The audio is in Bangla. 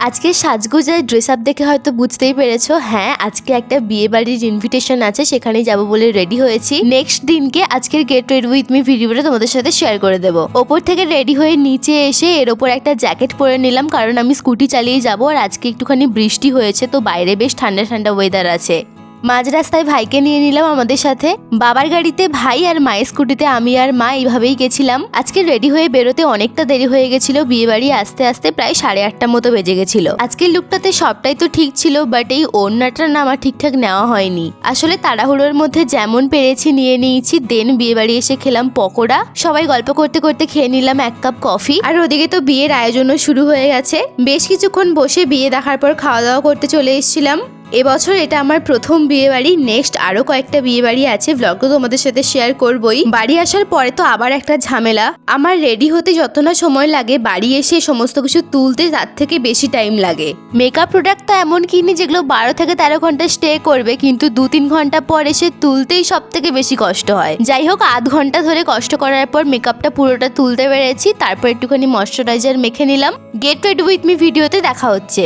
আজকে সাজগোজার ড্রেস আপ দেখে হয়তো বুঝতেই পেরেছো, হ্যাঁ আজকে একটা বিয়ে বাড়ির ইনভিটেশন আছে, সেখানে যাব বলে রেডি হয়েছি। নেক্সট দিনকে আজকের গেট রেডি উইথ মি ভিডিওটা তোমাদের সাথে শেয়ার করে দেবো। ওপর থেকে রেডি হয়ে নিচে এসে এর ওপর একটা জ্যাকেট পরে নিলাম, কারণ আমি স্কুটি চালিয়ে যাবো আর আজকে একটুখানি বৃষ্টি হয়েছে, তো বাইরে বেশ ঠান্ডা ঠান্ডা ওয়েদার আছে। মাঝ রাস্তায় ভাইকে নিয়ে নিলাম আমাদের সাথে। বাবার গাড়িতে ভাই আর মায়ের স্কুটিতে আমি আর মা এইভাবেই গেছিলাম। আজকে রেডি হয়ে বেরোতে অনেকটা দেরি হয়ে গেছিল, বিয়ে বাড়ি আসতে আসতে প্রায় 8:30 মতো বেজে গেছিল। আজকের লুকটাতে সবটাই তো ঠিক ছিল, বাট এই ওড়নাটা না আমার ঠিকঠাক নেওয়া হয়নি। আসলে তাড়াহুড়োর মধ্যে যেমন পেরেছি নিয়ে নিয়েছি। দেন বিয়ে বাড়ি এসে খেলাম পকোড়া, সবাই গল্প করতে করতে খেয়ে নিলাম 1 কাপ কফি। আর ওদিকে তো বিয়ের আয়োজনও শুরু হয়ে গেছে। বেশ কিছুক্ষণ বসে বিয়ে দেখার পর খাওয়া দাওয়া করতে চলে এসেছিলাম। এবছর এটা আমার প্রথম বিয়ে বাড়ি, নেক্সট আরো কয়েকটা বিয়ে বাড়ি আছে, ভ্লগ তো তোমাদের সাথে শেয়ার করবই। বাড়ি আসার পরে তো আবার একটা ঝামেলা, আমার রেডি হতে যত না সময় লাগে বাড়ি এসে সমস্ত কিছু তুলতে তার থেকে বেশি টাইম লাগে। মেকআপ প্রোডাক্ট তো এমন কিনি যেগুলো 12 থেকে 13 ঘন্টা স্টে করবে, কিন্তু 2-3 ঘন্টা পর এসে তুলতেই সব থেকে বেশি কষ্ট হয়। যাই হোক, আধ ঘন্টা ধরে কষ্ট করার পর মেকআপটা পুরোটা তুলতে পেরেছি। তারপর একটুখানি ময়শ্চারাইজার মেখে নিলাম। গেট রেডি উইথ মি ভিডিওতে দেখা হচ্ছে।